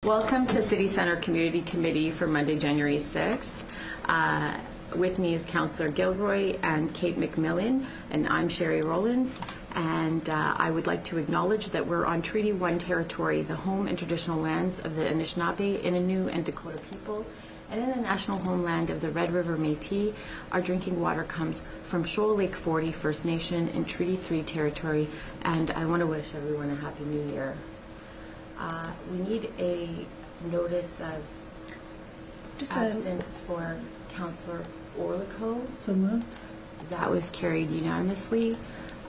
Welcome to City Center Community Committee for Monday, January 6th. With me is Councillor Gilroy and Kate McMillan, and I'm Sherry Rollins. And I would like to acknowledge that we're on Treaty 1 territory, the home and traditional lands of the Anishinaabe, Innu, and Dakota people. And in the national homeland of the Red River Métis, our drinking water comes from Shoal Lake 40 First Nation in Treaty 3 territory. And I want to wish everyone a Happy New Year. We need a notice of absence for Councillor Orlico. So moved. That was carried unanimously.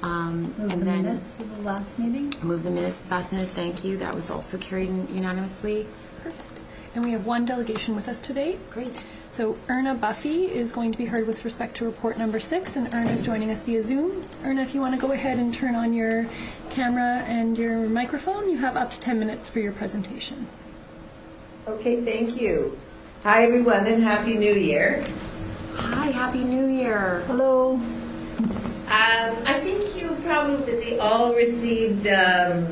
Move the minutes of the last meeting. Move the minutes of the last minute. Thank you. That was also carried unanimously. Perfect. And we have one delegation with us today. Great. So Erna Buffy is going to be heard with respect to report number 6, and Erna is joining us via Zoom. Erna, if you want to go ahead and turn on your camera and your microphone, you have up to 10 minutes for your presentation. Okay, thank you. Hi everyone and Happy New Year. Hi, Happy New Year. Hello. I think you probably all received the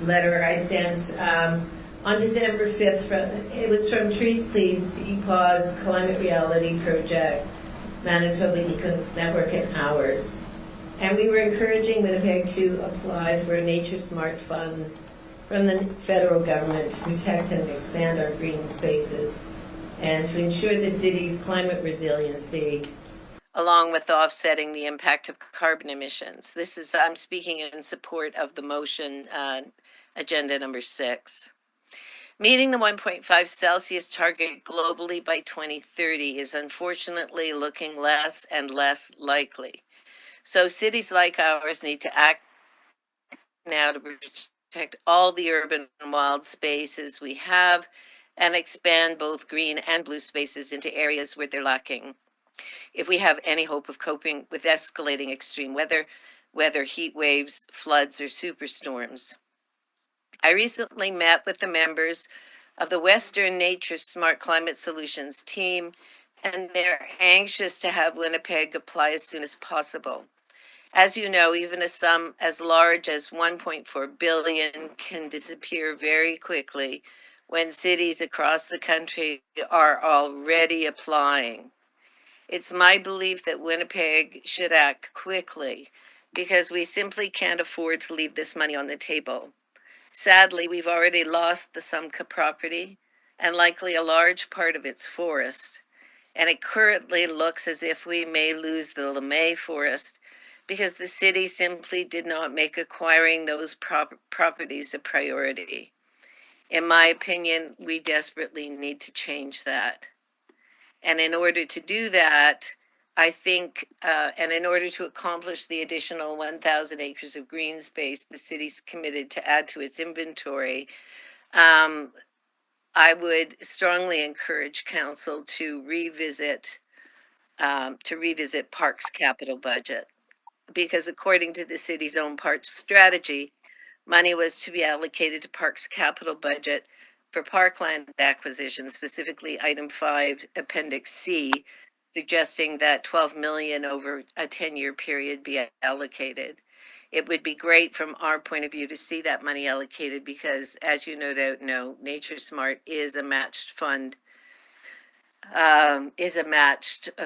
letter I sent on December 5th. It was from Trees Please, EPAW's Climate Reality Project, Manitoba Eco Network and ours. And we were encouraging Winnipeg to apply for Nature Smart funds from the federal government to protect and expand our green spaces and to ensure the city's climate resiliency, along with offsetting the impact of carbon emissions. I'm speaking in support of the motion, agenda number 6. Meeting the 1.5 Celsius target globally by 2030 is unfortunately looking less and less likely. So cities like ours need to act now to protect all the urban and wild spaces we have and expand both green and blue spaces into areas where they're lacking. If we have any hope of coping with escalating extreme weather, whether heat waves, floods, or superstorms. I recently met with the members of the Western Nature Smart Climate Solutions team, and they're anxious to have Winnipeg apply as soon as possible. As you know, even a sum as large as $1.4 billion can disappear very quickly when cities across the country are already applying. It's my belief that Winnipeg should act quickly because we simply can't afford to leave this money on the table. Sadly, we've already lost the Sumka property and likely a large part of its forest. And it currently looks as if we may lose the LeMay forest because the city simply did not make acquiring those properties a priority. In my opinion, we desperately need to change that. And in order to do that, I think, and in order to accomplish the additional 1,000 acres of green space the city's committed to add to its inventory, I would strongly encourage council to revisit Parks capital budget, because according to the city's own parks strategy, money was to be allocated to Parks capital budget for parkland acquisition, specifically item 5, appendix C, suggesting that $12 million over a 10-year period be allocated. It would be great from our point of view to see that money allocated because, as you no doubt know, Nature Smart is a matched fund,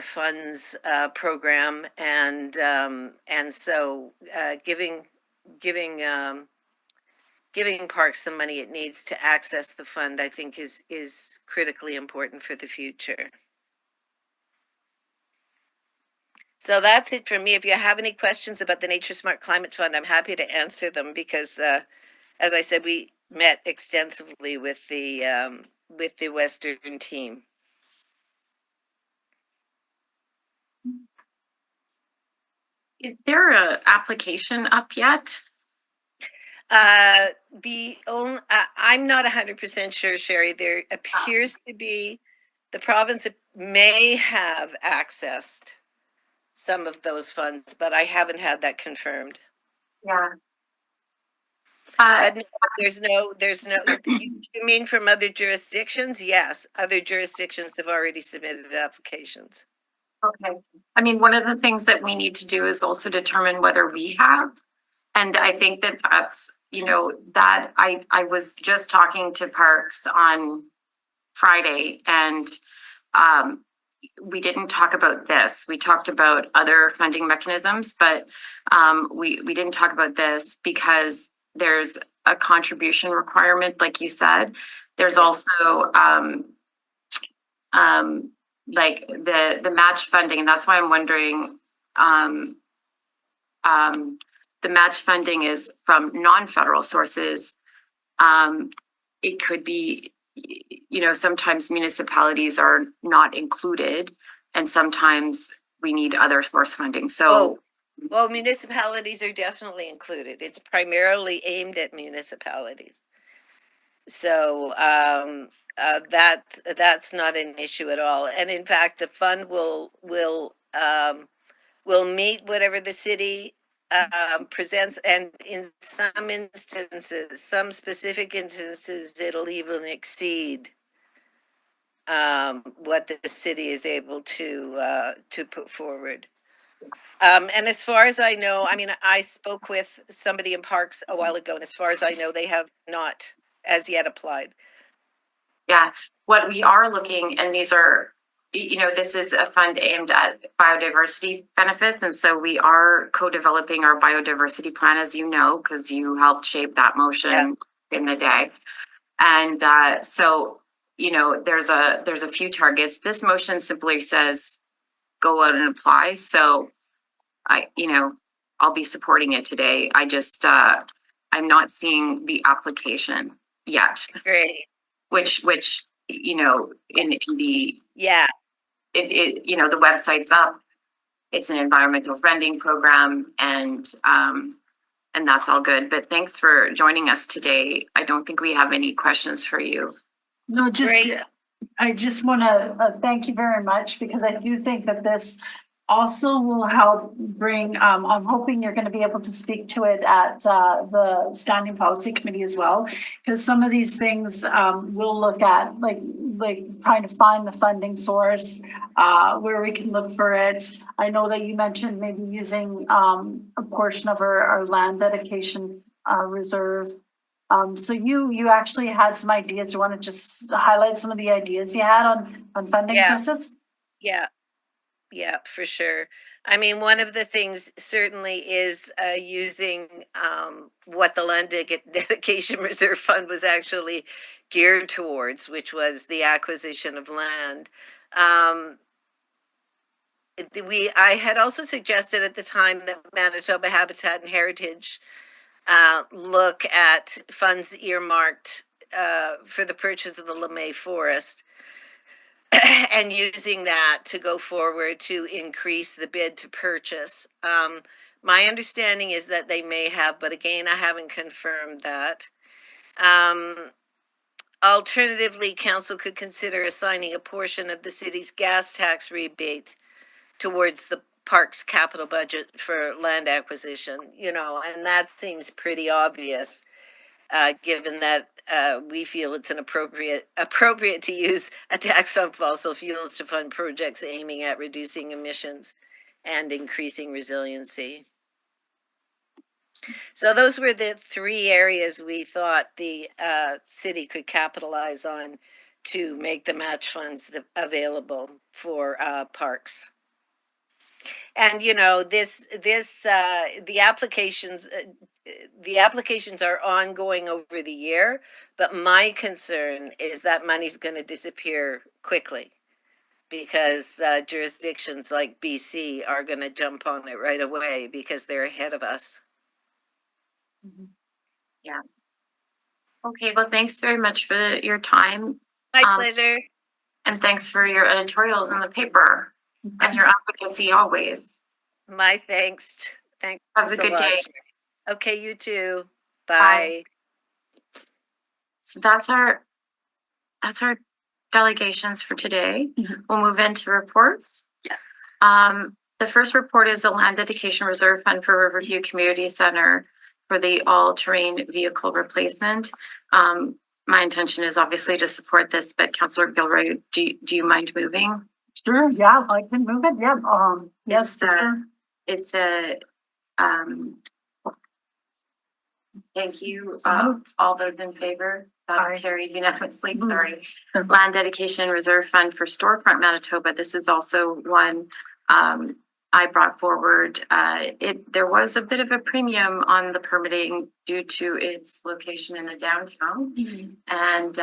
funds program, and so giving parks the money it needs to access the fund, I think, is critically important for the future. So that's it for me. If you have any questions about the Nature Smart Climate Fund, I'm happy to answer them because, as I said, we met extensively with the Western team. Is there an application up yet? I'm not 100% sure, Sherry. There appears to be, the province may have accessed some of those funds, but I haven't had that confirmed. Yeah. There's no, you mean from other jurisdictions? Yes, other jurisdictions have already submitted applications. Okay. I mean, one of the things that we need to do is also determine whether we have, and I think that that's that I was just talking to Parks on Friday, and we didn't talk about this. We talked about other funding mechanisms, but we didn't talk about this because there's a contribution requirement, like you said. There's also like the match funding, and that's why I'm wondering. The match funding is from non-federal sources. It could be, sometimes municipalities are not included, and sometimes we need other source funding. So, well, municipalities are definitely included. It's primarily aimed at municipalities. So that's not an issue at all. And in fact, the fund will meet whatever the city presents, and in some instances, some specific instances, it'll even exceed what the city is able to put forward. And as far as I know, I mean, I spoke with somebody in Parks a while ago, and as far as I know, they have not as yet applied. Yeah, what we are looking, and these are, this is a fund aimed at biodiversity benefits. And so we are co-developing our biodiversity plan, as you know, because you helped shape that motion in the day. And so, there's a few targets. This motion simply says, go out and apply. So I'll be supporting it today. I just, I'm not seeing the application yet. Great. Which, in the, the website's up. It's an environmental friending program, and that's all good. But thanks for joining us today. I don't think we have any questions for you. No, I just want to thank you very much, because I do think that this also will help bring, I'm hoping you're going to be able to speak to it at the Standing Policy Committee as well, because some of these things we'll look at, like trying to find the funding source, where we can look for it. I know that you mentioned maybe using a portion of our land dedication reserve. So you actually had some ideas. Do you want to just highlight some of the ideas you had on funding sources? Yeah, for sure. I mean, one of the things certainly is using what the Land Dedication Reserve Fund was actually geared towards, which was the acquisition of land. I had also suggested at the time that Manitoba Habitat and Heritage look at funds earmarked for the purchase of the LeMay Forest, and using that to go forward to increase the bid to purchase. My understanding is that they may have, but again, I haven't confirmed that. Alternatively, council could consider assigning a portion of the city's gas tax rebate towards the park's capital budget for land acquisition, and that seems pretty obvious, given that we feel it's an appropriate to use a tax on fossil fuels to fund projects aiming at reducing emissions and increasing resiliency. So those were the three areas we thought the city could capitalize on to make the match funds available for parks. And the applications are ongoing over the year, but my concern is that money's going to disappear quickly, because jurisdictions like BC are going to jump on it right away because they're ahead of us. Yeah. Okay, well, thanks very much for your time. My pleasure. And thanks for your editorials in the paper and your advocacy always. My thanks. Thanks. Have a good day. Okay, you too. Bye. So that's our delegations for today. We'll move into reports. Yes. The first report is a land dedication reserve fund for Riverview Community Center for the all-terrain vehicle replacement. My intention is obviously to support this, but Councillor Gilroy, do you mind moving? Sure. Yeah, I can move it. Yeah. Yes. It's a Thank you. So All those in favor? Aye. That's carried unanimously. Mhm. Sorry. Mhm. Land Dedication Reserve Fund for Storefront Manitoba. This is also one I brought forward. There was a bit of a premium on the permitting due to its location in the downtown. And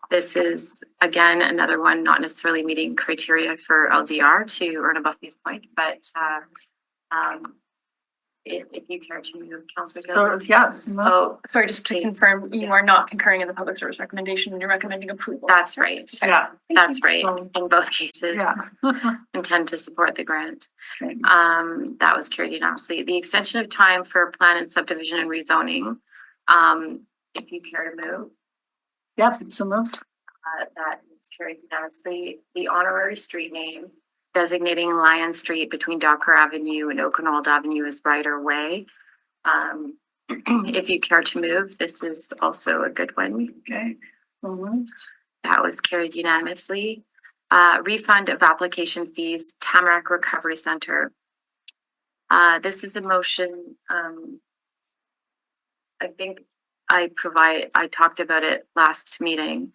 this is, again, another one not necessarily meeting criteria for LDR to earn a Buffy's point, but if you care to move, Councillor So, Gilbert. yes. Oh, sorry, just to Okay. confirm, you are not concurring in the public service recommendation, you're recommending approval. That's right. Yeah. That's right. So- In both cases, Yeah. intend to support the grant. Okay. That was carried unanimously. The extension of time for plan and subdivision and rezoning. If you care to move, Yep, so moved. that is carried unanimously. The honorary street name designating Lion Street between Docker Avenue and Oakenold Avenue as right of way. If you care to move, this is also a good one. Okay, so moved. That was carried unanimously. Refund of application fees, Tamarack Recovery Center. This is a motion, I think I talked about it last meeting.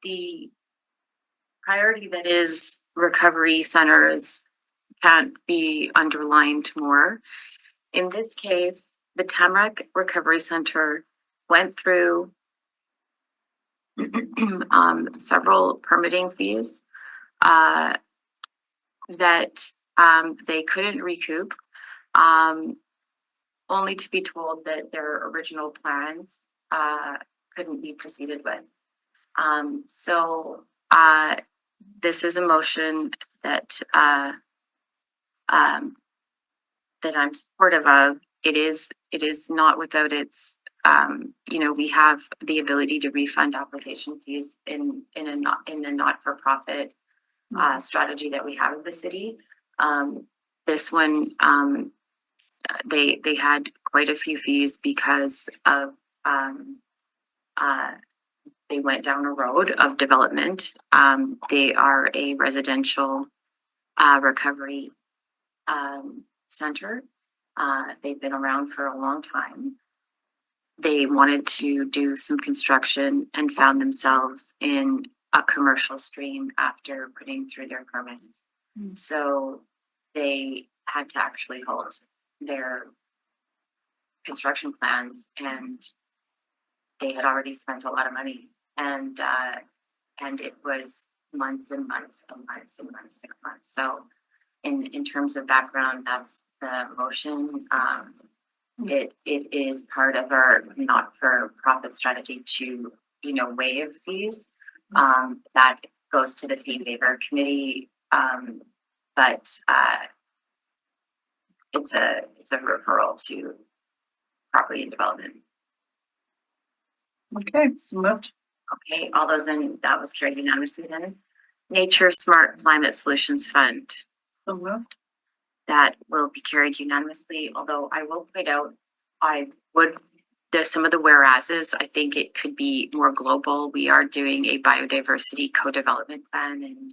The priority that is recovery centers can't be underlined more. In this case, the Tamarack Recovery Center went through several permitting fees that they couldn't recoup, only to be told that their original plans couldn't be proceeded with. This is a motion that that I'm supportive of. It is not without its we have the ability to refund application fees in a not-for-profit strategy that we have of the city. This one, they had quite a few fees because of they went down a road of development. They are a residential recovery center. They've been around for a long time. They wanted to do some construction and found themselves in a commercial stream after putting through their permits. So they had to actually halt their construction plans, and they had already spent a lot of money, and it was months and months and months and months, 6 months. So in terms of background, that's the motion. It is part of our not-for-profit strategy to, waive fees. That goes to the fee waiver committee. But it's a referral to property and development. Okay, so moved. Okay, all those that was carried unanimously then. Nature Smart Climate Solutions Fund. So moved. That will be carried unanimously, although I will point out, some of the whereases, I think it could be more global. We are doing a biodiversity co-development plan, and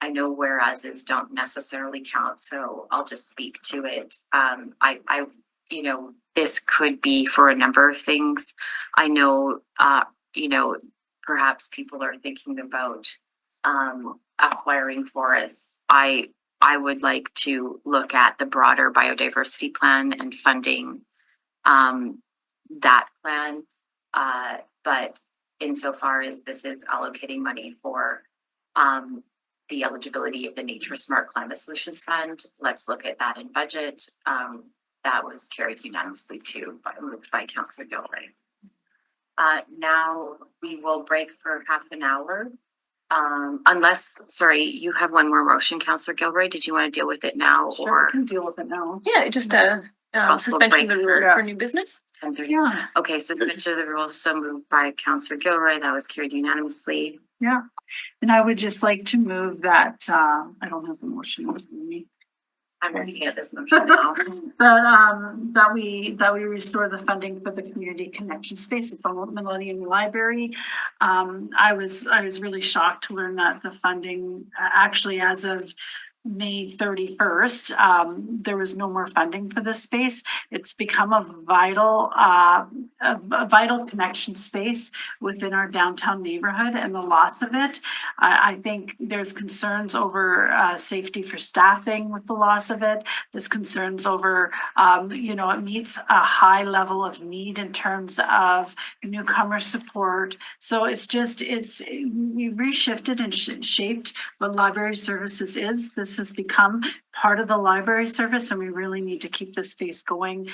I know whereases don't necessarily count, so I'll just speak to it. This could be for a number of things. I know, perhaps people are thinking about acquiring forests. I would like to look at the broader biodiversity plan and funding that plan. But insofar as this is allocating money for the eligibility of the Nature Smart Climate Solutions Fund, let's look at that in budget. That was carried unanimously too, moved by Councillor Gilroy. Now we will break for half an hour. Sorry, you have one more motion, Councillor Gilroy. Did you want to deal with it now? Sure, Or we can deal with it now. Yeah, just suspension of the rules for new business. 10:30? Yeah, Okay, suspension of the rules, so moved by Councillor Gilroy. That was carried unanimously. yeah. And I would just like to move that, I don't have the motion with me. I'm looking at this motion now. That we restore the funding for the community connection space at the Millennium Library. I was really shocked to learn that the funding actually, as of May 31st, there was no more funding for this space. It's become a vital connection space within our downtown neighborhood, and the loss of it, I think there's concerns over safety for staffing with the loss of it. There's concerns over, it meets a high level of need in terms of newcomer support. So we reshifted and shaped what library services is. This has become part of the library service, and we really need to keep this space going.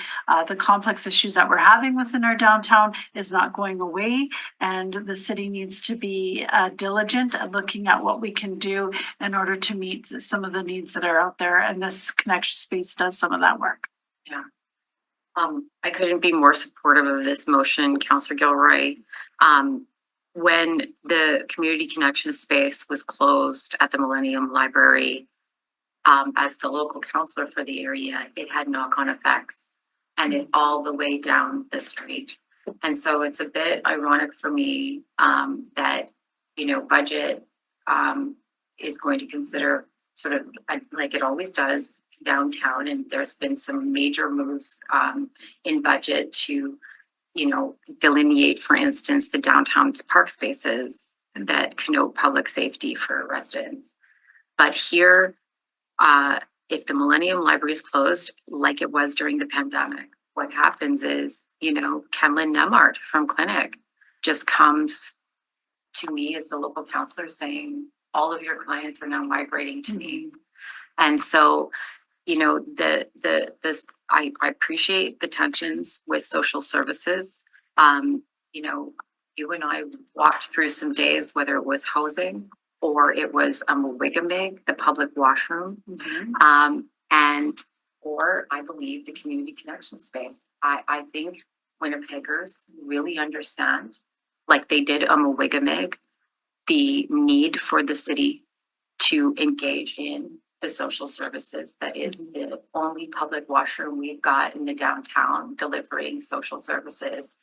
The complex issues that we're having within our downtown is not going away, and the city needs to be diligent at looking at what we can do in order to meet some of the needs that are out there, and this connection space does some of that work. Yeah. I couldn't be more supportive of this motion, Councillor Gilroy. When the community connection space was closed at the Millennium Library, as the local councillor for the area, it had knock-on effects and it all the way down the street. And so it's a bit ironic for me that, budget is going to consider sort of like it always does downtown. And there's been some major moves in budget to delineate, for instance, the downtown's park spaces that connote public safety for residents. But here, if the Millennium Library is closed, like it was during the pandemic, what happens is, Kenlyn Nemart from Clinic just comes to me as the local counselor saying, all of your clients are now migrating to me. And so, I appreciate the tensions with social services. You and I walked through some days, whether it was housing or it was Wigamig, the public washroom, or I believe the community connection space. I think Winnipeggers really understand, like they did Wigamig, the need for the city to engage in the social services. That is the only public washroom we've got in the downtown delivering social services.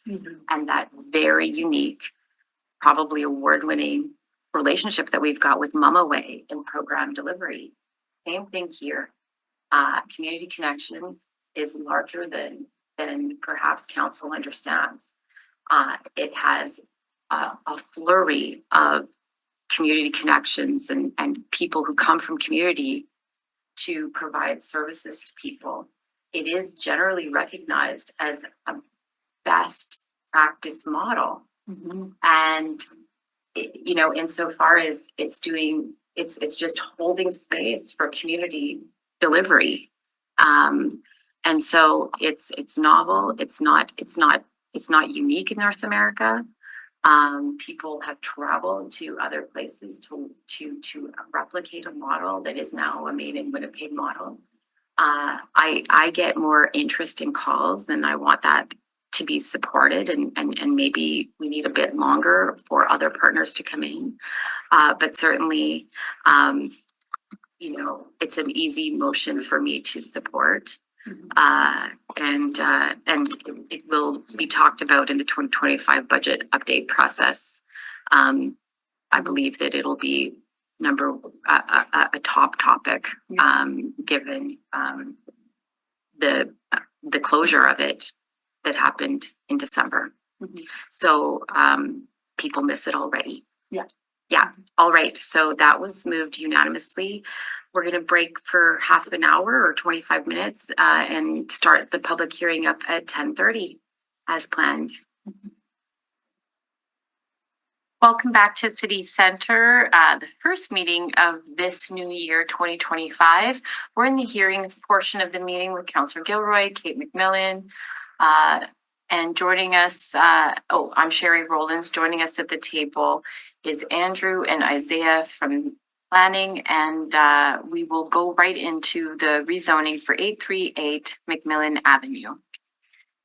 And that very unique, probably award-winning relationship that we've got with MamaWay in program delivery. Same thing here. Community Connections is larger than perhaps council understands. It has a flurry of community connections and people who come from community to provide services to people. It is generally recognized as a best practice model. And, insofar as it's just holding space for community delivery. And so it's novel. It's not unique in North America. People have traveled to other places to replicate a model that is now a made in Winnipeg model. I get more interest in calls, and I want that to be supported, and maybe we need a bit longer for other partners to come in. But certainly, it's an easy motion for me to support. And it will be talked about in the 2025 budget update process. I believe that it'll be a top topic, given the closure of it that happened in December. So people miss it already. Yeah. All right. So that was moved unanimously. We're going to break for half an hour or 25 minutes and start the public hearing up at 10:30 as planned. Welcome back to City Center, the first meeting of this new year, 2025. We're in the hearings portion of the meeting with Councillor Gilroy, Kate McMillan, and joining us, I'm Sherry Rollins. Joining us at the table is Andrew and Isaiah from Planning, and we will go right into the rezoning for 838 McMillan Avenue.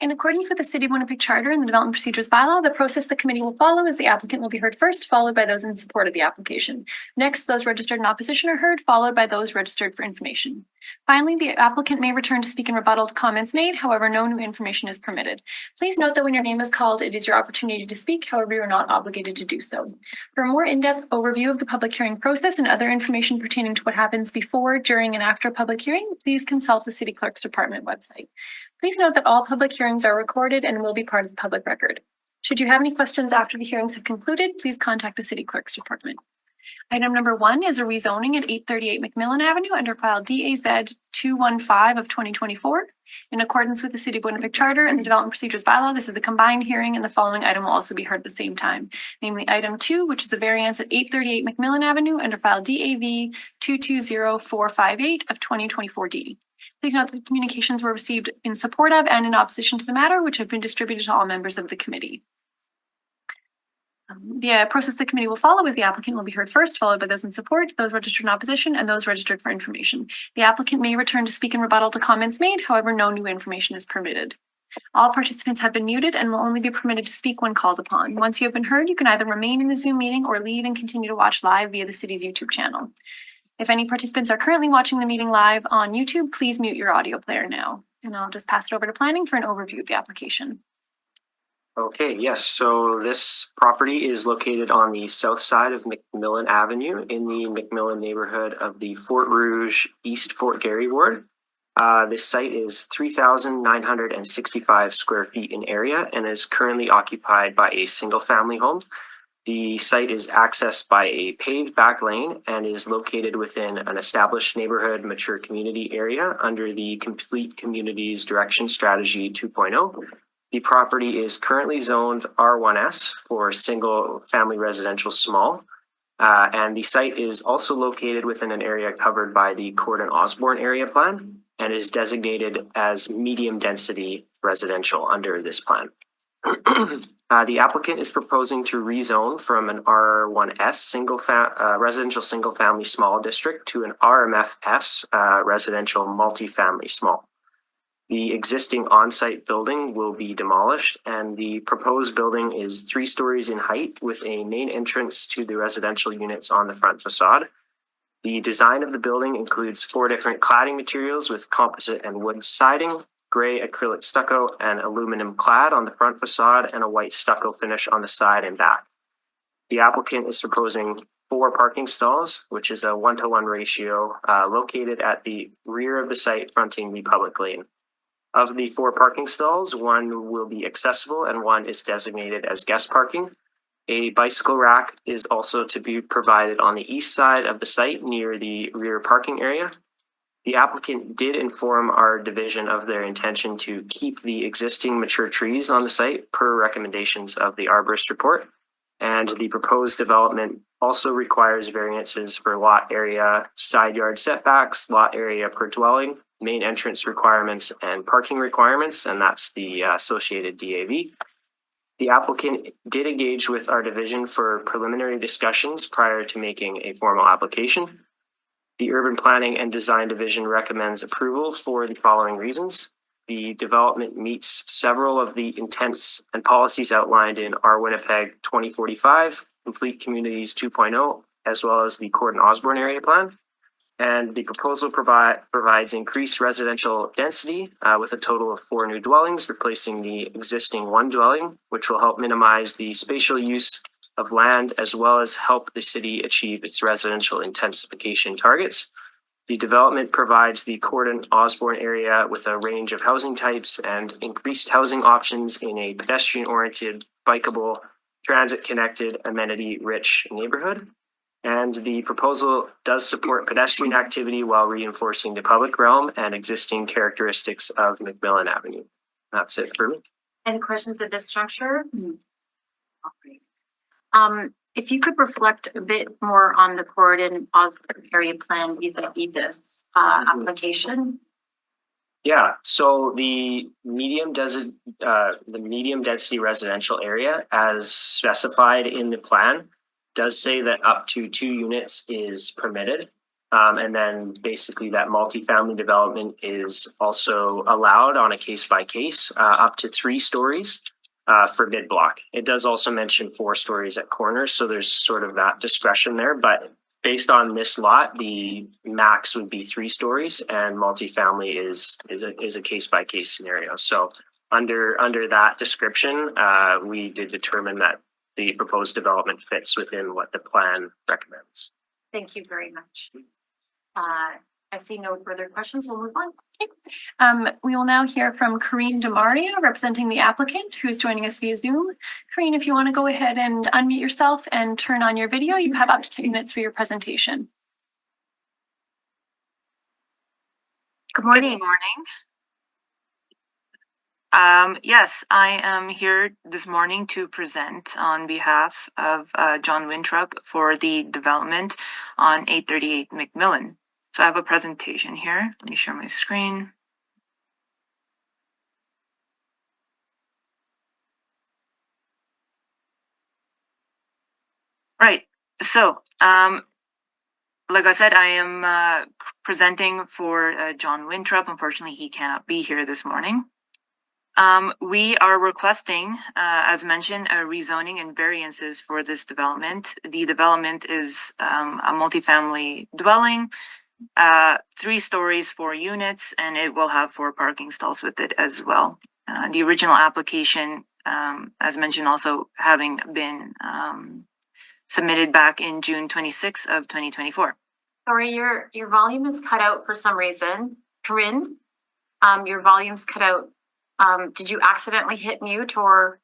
In accordance with the City of Winnipeg Charter and the Development Procedures Bylaw, the process the committee will follow is the applicant will be heard first, followed by those in support of the application. Next, those registered in opposition are heard, followed by those registered for information. Finally, the applicant may return to speak in rebuttal to comments made, however, no new information is permitted. Please note that when your name is called, it is your opportunity to speak, however, you are not obligated to do so. For a more in-depth overview of the public hearing process and other information pertaining to what happens before, during, and after a public hearing, please consult the City Clerk's Department website. Please note that all public hearings are recorded and will be part of the public record. Should you have any questions after the hearings have concluded, please contact the City Clerk's Department. Item number 1 is a rezoning at 838 McMillan Avenue under file DAZ 215 of 2024. In accordance with the City of Winnipeg Charter and the Development Procedures Bylaw, this is a combined hearing and the following item will also be heard at the same time. Namely, item 2, which is a variance at 838 McMillan Avenue under file DAV 220458 of 2024D. Please note that the communications were received in support of and in opposition to the matter, which have been distributed to all members of the committee. The process the committee will follow is the applicant will be heard first, followed by those in support, those registered in opposition, and those registered for information. The applicant may return to speak in rebuttal to comments made, however, no new information is permitted. All participants have been muted and will only be permitted to speak when called upon. Once you have been heard, you can either remain in the Zoom meeting or leave and continue to watch live via the city's YouTube channel. If any participants are currently watching the meeting live on YouTube, please mute your audio player now. And I'll just pass it over to planning for an overview of the application. Okay, yes, so this property is located on the south side of McMillan Avenue in the McMillan neighborhood of the Fort Rouge East Fort Garry ward. This site is 3,965 square feet in area and is currently occupied by a single family home. The site is accessed by a paved back lane and is located within an established neighborhood mature community area under the Complete Communities Direction Strategy 2.0. The property is currently zoned R1S for single family residential small. And the site is also located within an area covered by the Cordon Osborne area plan and is designated as medium density residential under this plan. The applicant is proposing to rezone from an R1S residential single family small district to an RMFS residential multifamily small. The existing on-site building will be demolished and the proposed building is 3 stories in height with a main entrance to the residential units on the front facade. The design of the building includes 4 different cladding materials with composite and wood siding, gray acrylic stucco and aluminum clad on the front facade and a white stucco finish on the side and back. The applicant is proposing 4 parking stalls, which is a 1-to-1 ratio located at the rear of the site fronting the public lane. Of the 4 parking stalls, 1 will be accessible and 1 is designated as guest parking. A bicycle rack is also to be provided on the east side of the site near the rear parking area. The applicant did inform our division of their intention to keep the existing mature trees on the site per recommendations of the arborist report. And the proposed development also requires variances for lot area, side yard setbacks, lot area per dwelling, main entrance requirements, and parking requirements, and that's the associated DAV. The applicant did engage with our division for preliminary discussions prior to making a formal application. The Urban Planning and Design Division recommends approval for the following reasons. The development meets several of the intents and policies outlined in our Winnipeg 2045, Complete Communities 2.0, as well as the Cordon Osborne area plan. And the proposal provides increased residential density with a total of 4 new dwellings, replacing the existing 1 dwelling, which will help minimize the spatial use of land, as well as help the city achieve its residential intensification targets. The development provides the Cordon Osborne area with a range of housing types and increased housing options in a pedestrian-oriented, bikeable, transit-connected, amenity-rich neighborhood. And the proposal does support pedestrian activity while reinforcing the public realm and existing characteristics of McMillan Avenue. That's it for me. Any questions at this juncture? If you could reflect a bit more on the Cordon Osborne area plan vis-a-vis this application. Yeah, so the medium density residential area, as specified in the plan, does say that up to 2 units is permitted. And then basically that multifamily development is also allowed on a case by case, up to 3 stories for mid block. It does also mention 4 stories at corners, so there's sort of that discretion there. But based on this lot, the max would be 3 stories, and multifamily is a case by case scenario. So under that description, we did determine that the proposed development fits within what the plan recommends. Thank you very much. I see no further questions. We'll move on. We will now hear from Karine DeMaria, representing the applicant, who's joining us via Zoom. Karine, if you want to go ahead and unmute yourself and turn on your video, you have up to 10 minutes for your presentation. Good morning. Good morning. Yes, I am here this morning to present on behalf of John Winthrop for the development on 838 McMillan. So I have a presentation here. Let me share my screen. Right. So, like I said, I am presenting for John Winthrop. Unfortunately, he cannot be here this morning. We are requesting, as mentioned, a rezoning and variances for this development. The development is a multifamily dwelling, 3 stories, 4 units, and it will have 4 parking stalls with it as well. The original application, as mentioned, also having been submitted back in June 26th of 2024. Sorry, your volume is cut out for some reason. Corinne, your volume's cut out. Did you accidentally hit mute, or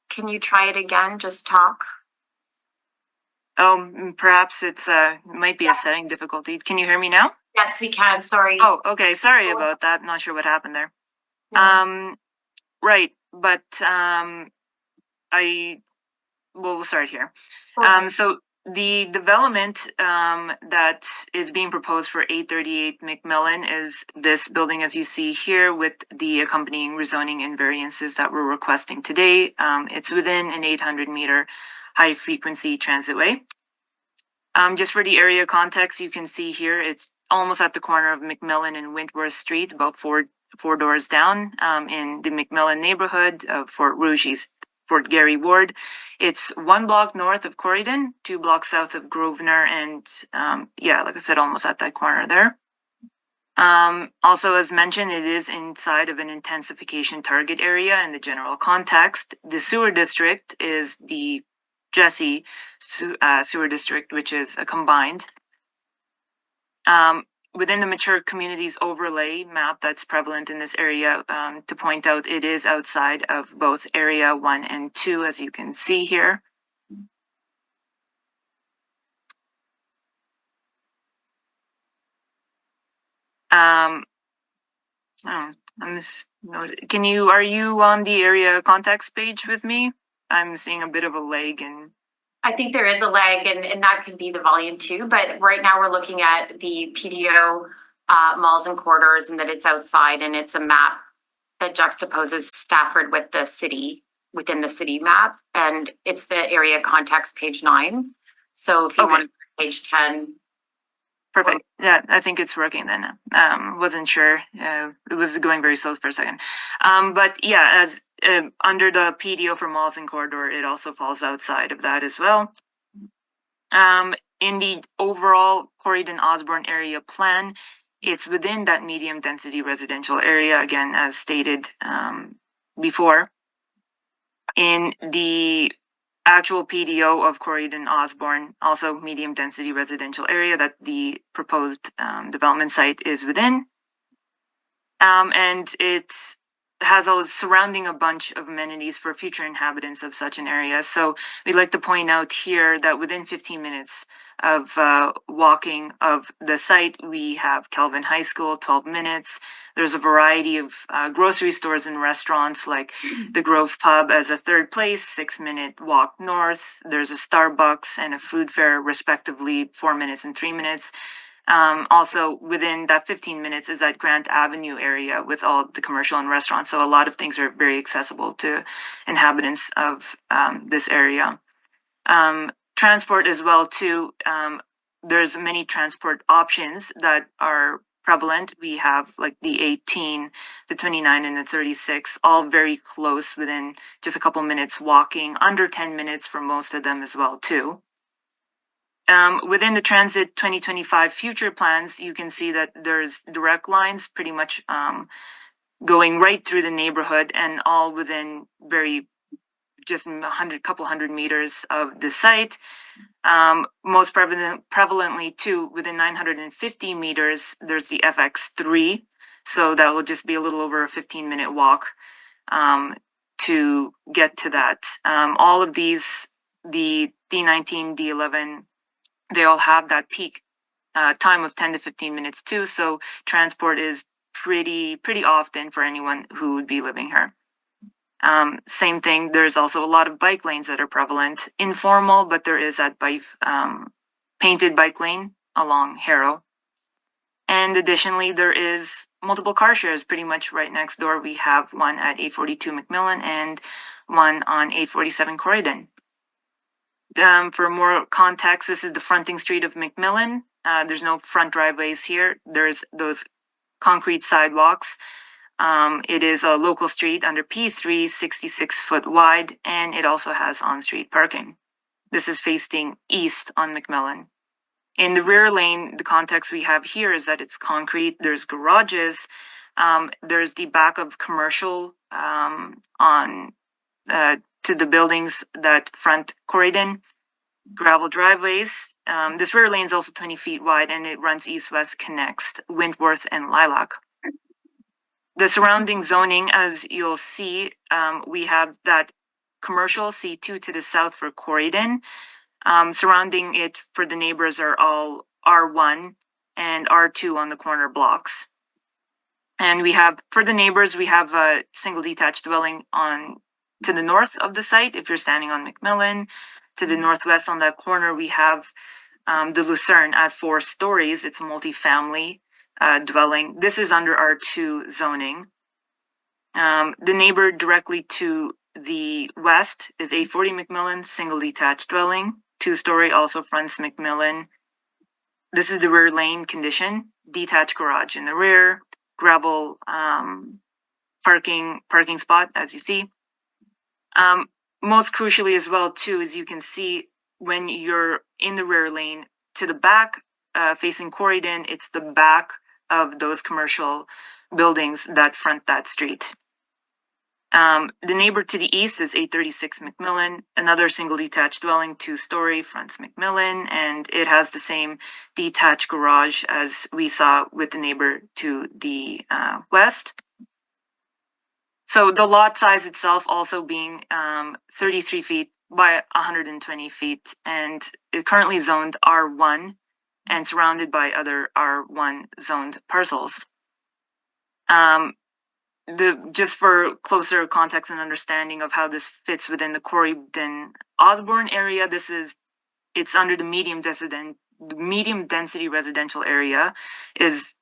can you try it again? Just talk. Oh, perhaps it's might be a setting difficulty. Can you hear me now? Yes, we can. Sorry. Oh, okay. Sorry about that. Not sure what happened there. Right, but we'll start here. So the development that is being proposed for 838 McMillan is this building, as you see here, with the accompanying rezoning and variances that we're requesting today. It's within an 800-meter high-frequency transitway. Just for the area context, you can see here it's almost at the corner of McMillan and Wentworth Street, about four doors down in the McMillan neighborhood of Fort Rouge East, Fort Garry Ward. It's 1 block north of Corydon, 2 blocks south of Grosvenor, and yeah, like I said, almost at that corner there. Also, as mentioned, it is inside of an intensification target area in the general context. The sewer district is the Jesse sewer district, which is a combined. Within the mature communities overlay map that's prevalent in this area, to point out, it is outside of both area 1 and 2, as you can see here. Are you on the area context page with me? I'm seeing a bit of a lag and I think there is a lag, and that could be the volume too. But right now we're looking at the PDO malls and corridors, and that it's outside, and it's a map that juxtaposes Stafford with the city within the city map, and it's the area context page 9. So if you want page 10. Perfect. Yeah, I think it's working then. Wasn't sure. It was going very slow for a second. But yeah, as under the PDO for malls and corridor, it also falls outside of that as well. In the overall Corydon Osborne area plan, it's within that medium density residential area, again, as stated before. In the actual PDO of Corydon Osborne, also medium density residential area that the proposed development site is within. And it has surrounding a bunch of amenities for future inhabitants of such an area. So we'd like to point out here that within 15 minutes of walking of the site, we have Kelvin High School, 12 minutes. There's a variety of grocery stores and restaurants like the Grove Pub as a third place, 6-minute walk north. There's a Starbucks and a food fair, respectively, 4 minutes and 3 minutes. Also within that 15 minutes is that Grant Avenue area with all the commercial and restaurants. So a lot of things are very accessible to inhabitants of this area. Transport as well too. there's many transport options that are prevalent. We have like the 18, the 29, and the 36, all very close within just a couple minutes walking, under 10 minutes for most of them as well too. Within the Transit 2025 future plans, you can see that there's direct lines pretty much going right through the neighborhood and all within very just couple hundred meters of the site. Most prevalently too, within 950 meters, there's the FX3. So that will just be a little over a 15-minute walk to get to that. All of these, the D19, D11, they all have that peak time of 10 to 15 minutes too. So transport is pretty often for anyone who would be living here. Same thing, there's also a lot of bike lanes that are prevalent, informal, but there is that painted bike lane along Harrow. And additionally, there is multiple car shares pretty much right next door. We have one at 842 McMillan and one on 847 Corydon. For more context, this is the fronting street of McMillan. There's no front driveways here. There's those concrete sidewalks. It is a local street under P3, 66 foot wide, and it also has on-street parking. This is facing east on McMillan. In the rear lane, the context we have here is that it's concrete. There's garages. There's the back of commercial on to the buildings that front Corydon. Gravel driveways. This rear lane is also 20 feet wide, and it runs east-west, connects Wentworth and Lilac. The surrounding zoning, as you'll see, we have that commercial C2 to the south for Corydon. Surrounding it for the neighbors are all R1 and R2 on the corner blocks. And we have, for the neighbors, we have a single detached dwelling on to the north of the site if you're standing on McMillan. To the northwest on that corner, we have the Lucerne at 4 stories. It's a multi-family dwelling. This is under R2 zoning. The neighbor directly to the west is 840 McMillan, single detached dwelling, 2-story, also fronts McMillan. This is the rear lane condition, detached garage in the rear, gravel parking spot, as you see. Most crucially as well too, as you can see, when you're in the rear lane to the back, facing Corydon, it's the back of those commercial buildings that front that street. The neighbor to the east is 836 McMillan, another single detached dwelling, 2-story, fronts McMillan, and it has the same detached garage as we saw with the neighbor to the west. So the lot size itself also being 33 feet by 120 feet, and is currently zoned R1 and surrounded by other R1 zoned parcels. Just for closer context and understanding of how this fits within the Corydon Osborne area, it's under the medium density residential area is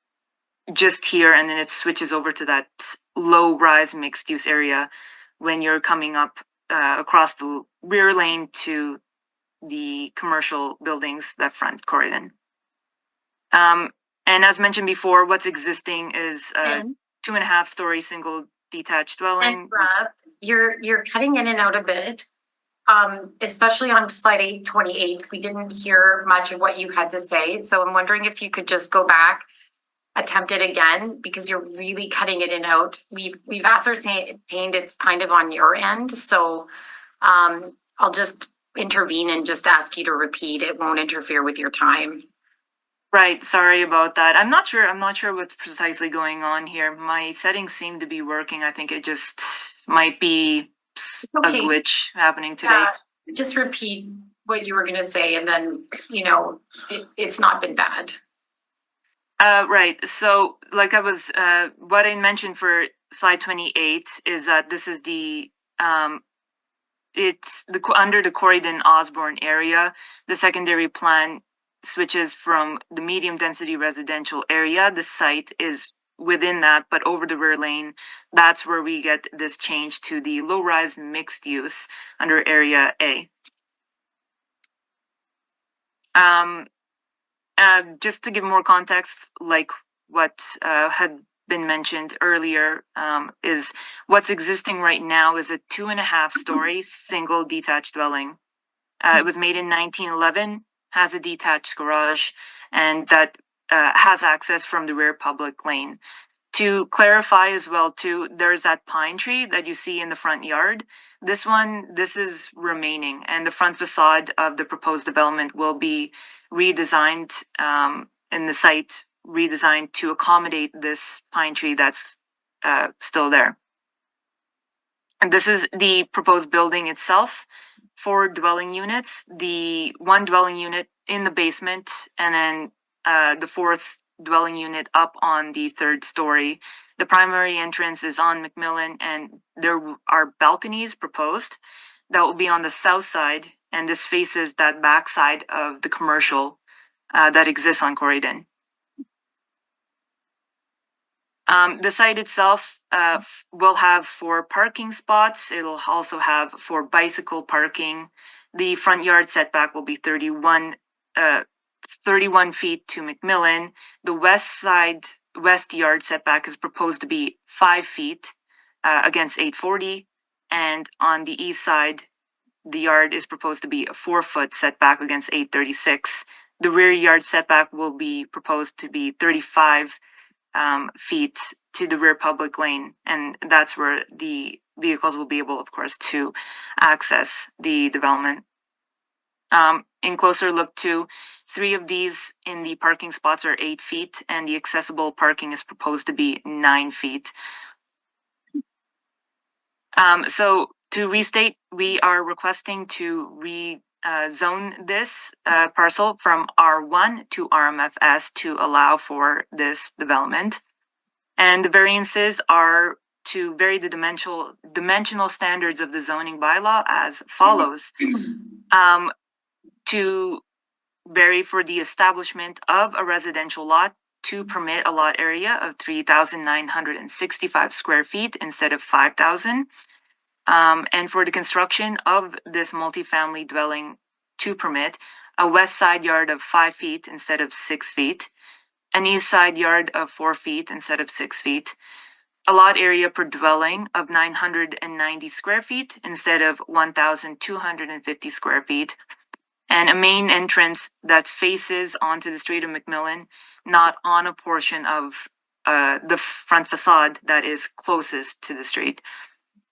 just here, and then it switches over to that low rise mixed use area when you're coming up across the rear lane to the commercial buildings that front Corydon. And as mentioned before, what's existing is a 2.5-story single detached dwelling. You're cutting in and out a bit, especially on slide 828. We didn't hear much of what you had to say, so I'm wondering if you could just go back, attempt it again, because you're really cutting it in and out. We've ascertained it's kind of on your end, so I'll just intervene and just ask you to repeat. It won't interfere with your time. Right, sorry about that. I'm not sure what's precisely going on here. My settings seem to be working. I think it just might be a glitch happening today. Yeah, just repeat what you were going to say, and then, it's not been bad. Right. So, like what I mentioned for slide 28 is that this is under the Corydon Osborne area. The secondary plan switches from the medium density residential area. The site is within that, but over the rear lane, that's where we get this change to the low rise mixed use under area A. just to give more context, like what had been mentioned earlier, is what's existing right now is a 2.5-story single detached dwelling. It was made in 1911, has a detached garage, and that has access from the rear public lane. To clarify as well, too, there's that pine tree that you see in the front yard. This is remaining, and the front facade of the proposed development will be redesigned, in the site redesigned to accommodate this pine tree that's still there. And this is the proposed building itself. 4 dwelling units, the 1 dwelling unit in the basement, and then the 4th dwelling unit up on the 3rd story. The primary entrance is on McMillan, and there are balconies proposed that will be on the south side, and this faces that back side of the commercial that exists on Corydon. The site itself will have 4 parking spots. It'll also have 4 bicycle parking. The front yard setback will be 31 feet to McMillan. The west yard setback is proposed to be 5 feet against 840. And on the east side, the yard is proposed to be a 4-foot setback against 836. The rear yard setback will be proposed to be 35 feet to the rear public lane, and that's where the vehicles will be able, of course, to access the development. In closer look too, 3 of these in the parking spots are 8 feet, and the accessible parking is proposed to be 9 feet. So to restate, we are requesting to rezone this parcel from R1 to RMFS to allow for this development. And the variances are to vary the dimensional standards of the zoning bylaw as follows. To vary for the establishment of a residential lot to permit a lot area of 3,965 square feet instead of 5,000. And for the construction of this multifamily dwelling to permit a west side yard of 5 feet instead of 6 feet, an east side yard of 4 feet instead of 6 feet, a lot area per dwelling of 990 square feet instead of 1,250 square feet, and a main entrance that faces onto the street of McMillan, not on a portion of the front facade that is closest to the street.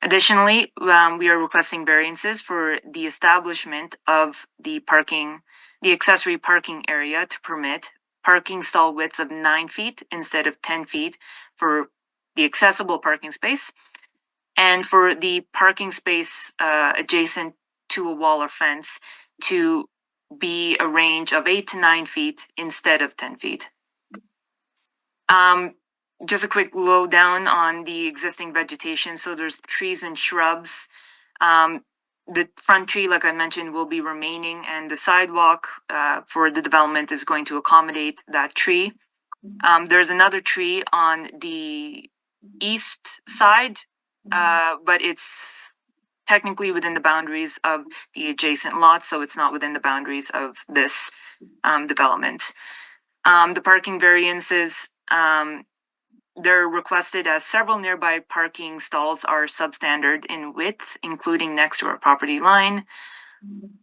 Additionally, we are requesting variances for the establishment of the accessory parking area to permit parking stall widths of 9 feet instead of 10 feet for the accessible parking space, and for the parking space adjacent to a wall or fence to be a range of 8 to 9 feet instead of 10 feet. Just a quick lowdown on the existing vegetation. So there's trees and shrubs. The front tree, like I mentioned, will be remaining, and the sidewalk for the development is going to accommodate that tree. There's another tree on the east side, but it's technically within the boundaries of the adjacent lot, so it's not within the boundaries of this development. The parking variances, they're requested as several nearby parking stalls are substandard in width, including next to our property line.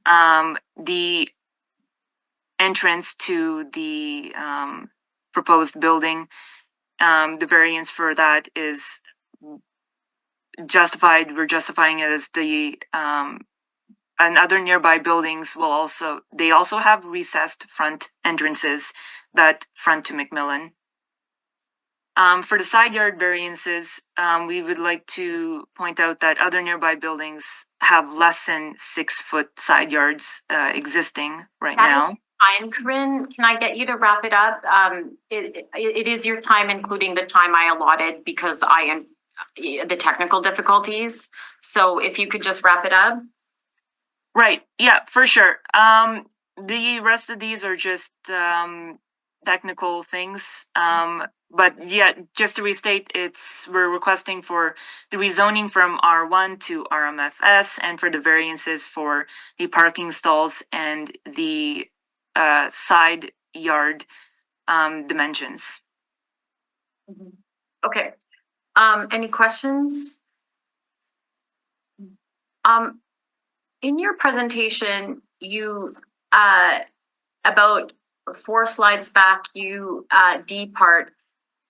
The entrance to the proposed building, the variance for that is justified. We're justifying it as the and other nearby buildings will also have recessed front entrances that front to McMillan. For the side yard variances, we would like to point out that other nearby buildings have less than 6-foot side yards existing right now. Time, Corinne, can I get you to wrap it up? It is your time, including the time I allotted, because the technical difficulties. So if you could just wrap it up. Right. Yeah, for sure. The rest of these are just technical things. But yeah, just to restate, we're requesting for the rezoning from R1 to RMFS, and for the variances for the parking stalls and the side yard dimensions. Okay. Any questions? In your presentation, you, about 4 slides back, you, D part,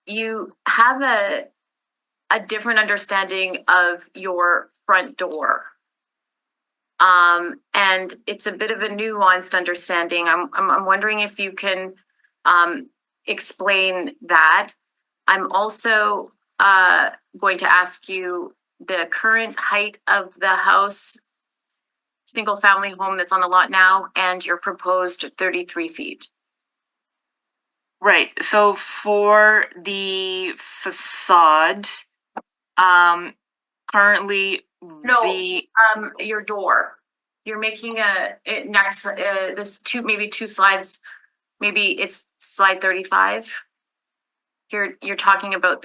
you have a different understanding of your front door. And it's a bit of a nuanced understanding. I'm wondering if you can explain that. I'm also going to ask you the current height of the house, single family home that's on the lot now, and your proposed 33 feet. Right. So for the facade, currently Your door. You're making maybe 2 slides. Maybe it's slide 35. You're talking about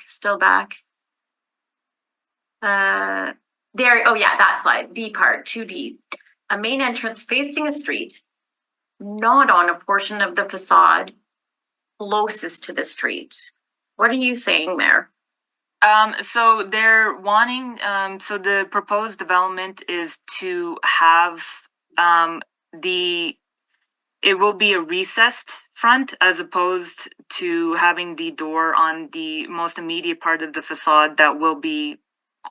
still back. That slide, D part, 2D. A main entrance facing a street, not on a portion of the facade closest to the street. What are you saying there? So they're wanting, so the proposed development is to have it will be a recessed front as opposed to having the door on the most immediate part of the facade that will be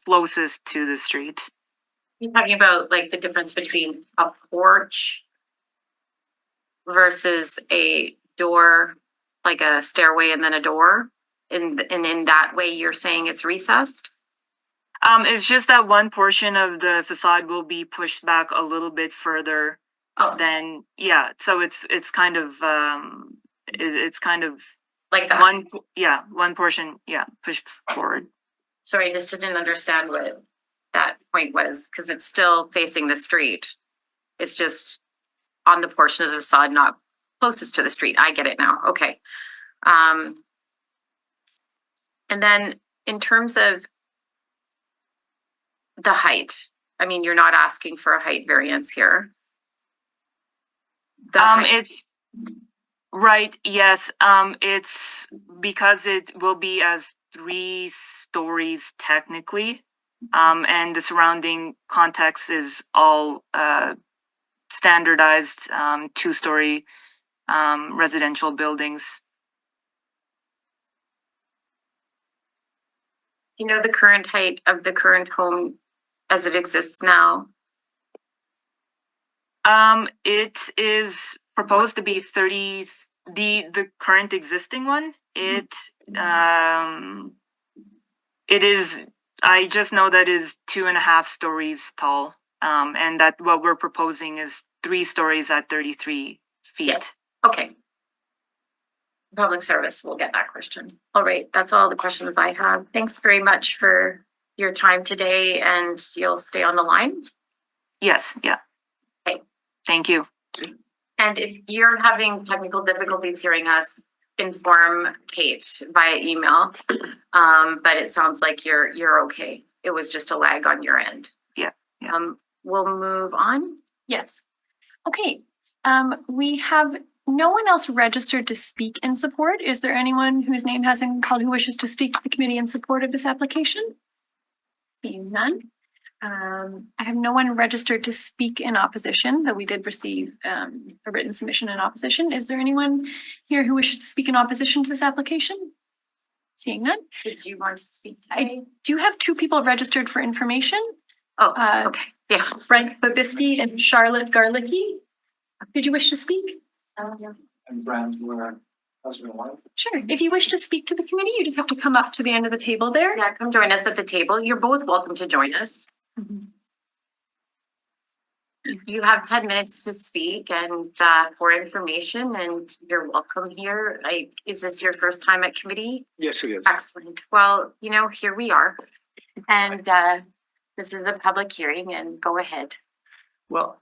closest to the street. You're talking about like the difference between a porch versus a door, like a stairway and then a door? And in that way, you're saying it's recessed? It's just that one portion of the facade will be pushed back a little bit further than, so it's kind of it's kind of like that. One portion, pushed forward. Sorry, I just didn't understand what that point was, because it's still facing the street. It's just on the portion of the facade not closest to the street. I get it now. Okay. And then in terms of the height, I mean, you're not asking for a height variance here. It's right. Yes. It's because it will be as 3 stories technically. And the surrounding context is all standardized 2-story residential buildings. You know the current height of the current home as it exists now? It is proposed to be 30. The current existing one. It is. I just know that is 2.5 stories tall. And that what we're proposing is 3 stories at 33 feet. Yes. Okay. Public service will get that question. All right, that's all the questions I have. Thanks very much for your time today, and you'll stay on the line? Yes, yeah. Okay. Thank you. And if you're having technical difficulties hearing us, inform Kate via email. But it sounds like you're okay. It was just a lag on your end. Yeah. We'll move on. Yes. Okay. We have no one else registered to speak in support. Is there anyone whose name hasn't been called who wishes to speak to the committee in support of this application? Seeing none. I have no one registered to speak in opposition, though we did receive a written submission in opposition. Is there anyone here who wishes to speak in opposition to this application? Seeing none. Did you want to speak today? I do have 2 people registered for information. Oh, okay. Yeah. Brent Babisky and Charlotte Garlicki. Did you wish to speak? Yeah. And Brand, we're husband and wife. Sure. If you wish to speak to the committee, you just have to come up to the end of the table there. Yeah, come join us at the table. You're both welcome to join us. You have 10 minutes to speak and for information, and you're welcome here. Is this your first time at committee? Yes, it is. Excellent. Well, here we are. And this is a public hearing, and go ahead. Well,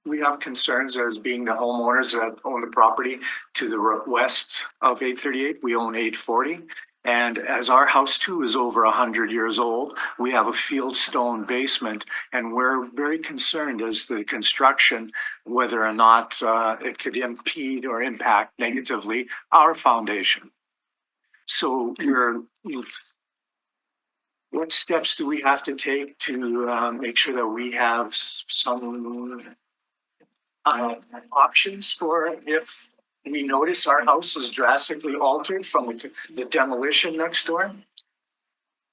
we have concerns as being the homeowners that own the property to the west of 838. We own 840. And as our house too is over 100 years old, we have a fieldstone basement, and we're very concerned as the construction, whether or not it could impede or impact negatively our foundation. So what steps do we have to take to make sure that we have some options for if we notice our house is drastically altered from the demolition next door?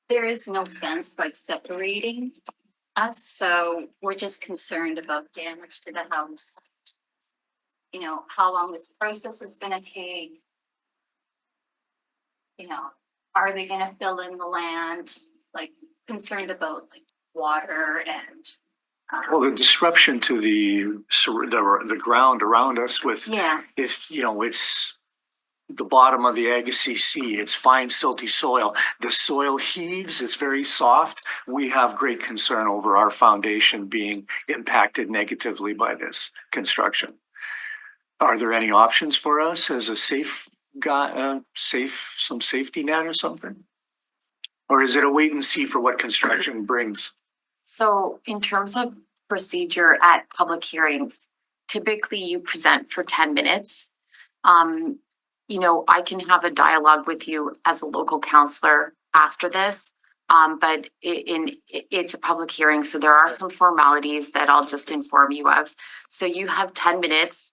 There is no fence like separating us, so we're just concerned about damage to the house. You know, how long this process is gonna take. You know, are they gonna fill in the land? Like, concerned about like water and. Well, the disruption to the ground around us with, Yeah, if, you know, it's the bottom of the Agassiz Sea, it's fine silty soil. The soil heaves, it's very soft. We have great concern over our foundation being impacted negatively by this construction. Are there any options for us as a some safety net or something? Or is it a wait and see for what construction brings? So in terms of procedure at public hearings, typically you present for 10 minutes. You know, I can have a dialogue with you as a local counselor after this, but it's a public hearing, so there are some formalities that I'll just inform you of. So you have 10 minutes.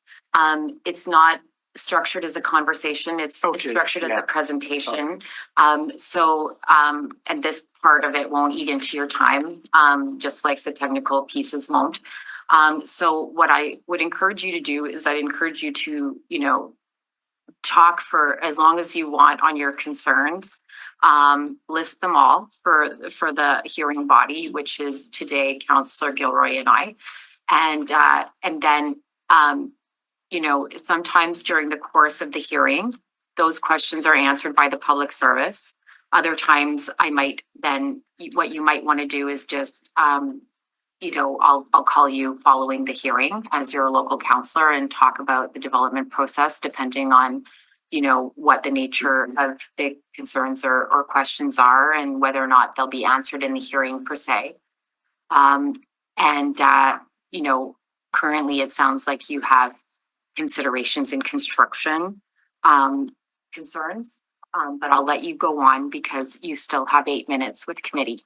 It's not structured as a conversation, it's structured as a presentation. And this part of it won't eat into your time, just like the technical pieces won't. So what I would encourage you to do is I'd encourage you to, you know, talk for as long as you want on your concerns, list them all for the hearing body, which is today Councillor Gilroy and I, and then you know, sometimes during the course of the hearing, those questions are answered by the public service. Other times I might then, what you might want to do is just, you know, I'll call you following the hearing as your local counselor and talk about the development process, depending on, you know, what the nature of the concerns or questions are and whether or not they'll be answered in the hearing per se. You know, currently it sounds like you have considerations in construction concerns, but I'll let you go on because you still have 8 minutes with committee.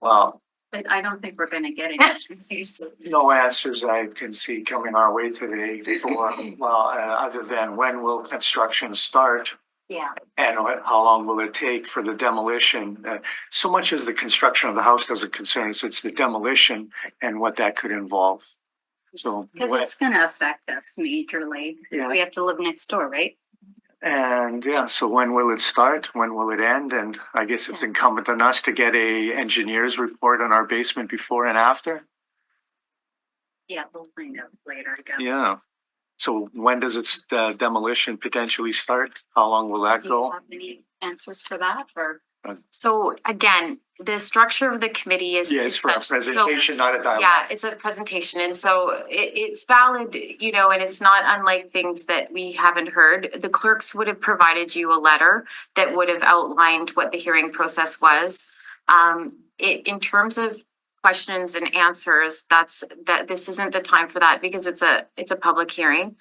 Wow. but I don't think we're gonna get any answers. No answers I can see coming our way today before, other than when will construction start? Yeah, And how long will it take for the demolition? So much as the construction of the house doesn't concern us, it's the demolition and what that could involve. So, because it's gonna affect us majorly, because we have to live next door, right? so when will it start? When will it end? And I guess it's incumbent on us to get a engineer's report on our basement before and after. Yeah, we'll find out later, I guess. Yeah. So when does its demolition potentially start? How long will that Do you go? have any answers for that, or? So again, the structure of the committee is. Yeah, it's for a such- so- presentation, not a dialogue. Yeah, it's a presentation, and so it's valid, you know, and it's not unlike things that we haven't heard. The clerks would have provided you a letter that would have outlined what the hearing process was. In terms of questions and answers, this isn't the time for that because it's a public hearing.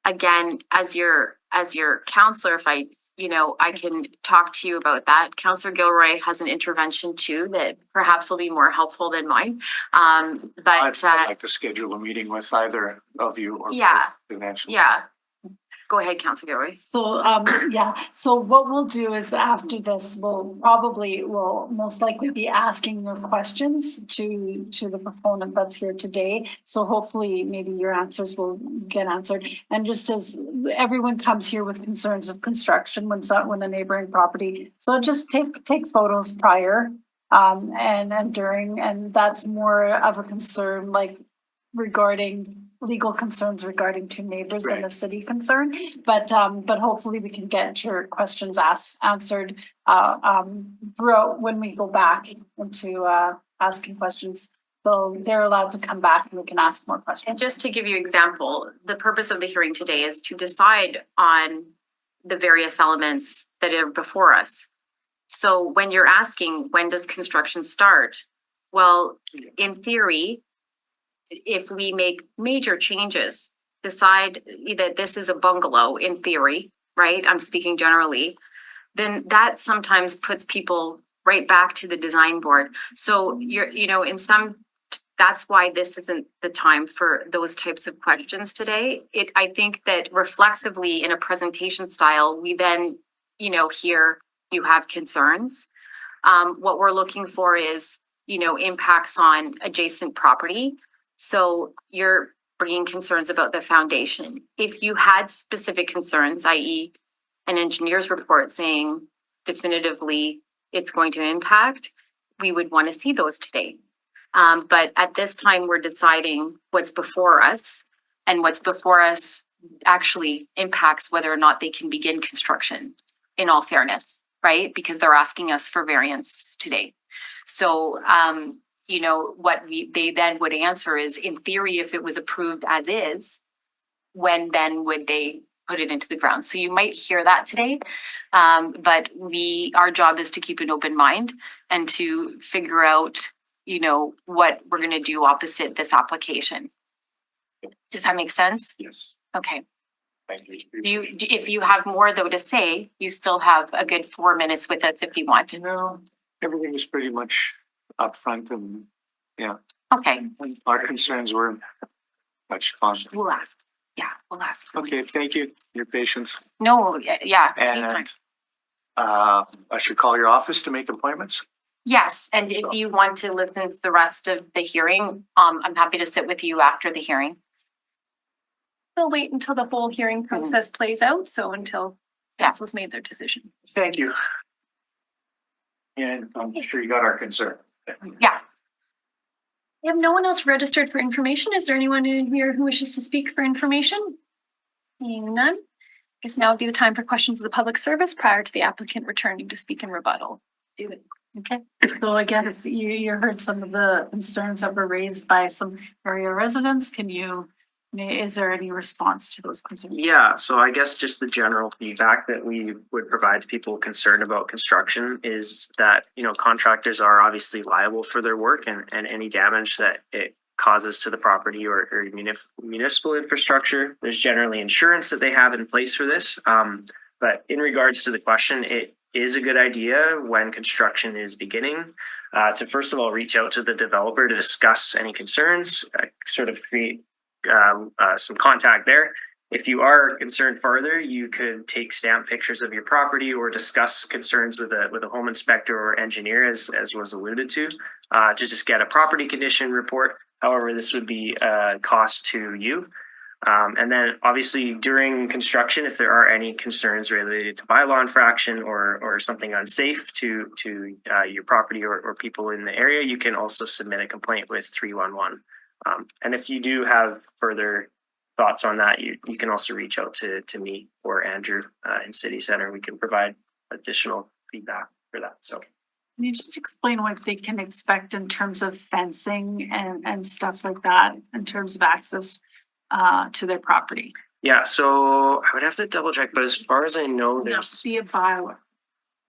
Again, as your counselor, if I can talk to you about that. Councillor Gilroy has an intervention too that perhaps will be more helpful than mine. I'd like to schedule a meeting with either of you or Yeah. both eventually. Yeah, go ahead, Councillor Gilroy. So, so what we'll do is after this, we'll most likely be asking your questions to the proponent that's here today. So hopefully maybe your answers will get answered. And just as everyone comes here with concerns of construction when a neighboring property, so just take photos prior and during, and that's more of a concern like regarding legal concerns regarding two neighbors than a city concern, but hopefully we can get your questions answered throughout when we go back into asking questions. So they're allowed to come back and we can ask more questions. And just to give you an example, the purpose of the hearing today is to decide on the various elements that are before us. So when you're asking, when does construction start? Well, in theory, if we make major changes, decide that this is a bungalow in theory, right? I'm speaking generally, then that sometimes puts people right back to the design board. So that's why this isn't the time for those types of questions today. I think that reflexively in a presentation style, we then, hear you have concerns. What we're looking for is, impacts on adjacent property. So you're bringing concerns about the foundation. If you had specific concerns, i.e. an engineer's report saying definitively it's going to impact, we would want to see those today. But at this time, we're deciding what's before us, and what's before us actually impacts whether or not they can begin construction, in all fairness, right? Because they're asking us for variance today. So, what they then would answer is, in theory, if it was approved as is, when then would they put it into the ground? So you might hear that today, but our job is to keep an open mind and to figure out what we're going to do opposite this application. Does that make sense? Yes. Okay. Thank you. If you have more though to say, you still have a good 4 minutes with us if you want. No, everything was pretty much upfront, and Okay, our concerns were much fun. we'll ask. Yeah, we'll ask. Okay, thank you, your patience. No, yeah. anytime. And I should call your office to make appointments? Yes, and if you want to listen to the rest of the hearing, I'm happy to sit with you after the hearing. We'll wait until the whole hearing process plays out, so until council's made their decision. Thank you. And I'm sure you got our concern. Yeah. We have no one else registered for information. Is there anyone in here who wishes to speak for information? Seeing none. I guess now would be the time for questions of the public service prior to the applicant returning to speak in rebuttal. Do it. Okay, so again, you heard some of the concerns that were raised by some area residents. Is there any response to those concerns? Yeah, so I guess just the general feedback that we would provide to people concerned about construction is that, contractors are obviously liable for their work, and any damage that it causes to the property or municipal infrastructure. There's generally insurance that they have in place for this. But in regards to the question, it is a good idea when construction is beginning to first of all reach out to the developer to discuss any concerns, sort of create some contact there. If you are concerned further, you could take stamp pictures of your property or discuss concerns with a home inspector or engineer, as was alluded to just get a property condition report. However, this would be a cost to you. And then obviously during construction, if there are any concerns related to bylaw infraction or something unsafe to your property or people in the area, you can also submit a complaint with 311. And if you do have further thoughts on that, you can also reach out to me or Andrew in City Center. We can provide additional feedback for that. So Can you just explain what they can expect in terms of fencing and stuff like that, in terms of access to their property? yeah, so I would have to double check, but as far as I know, there's Be a bylaw,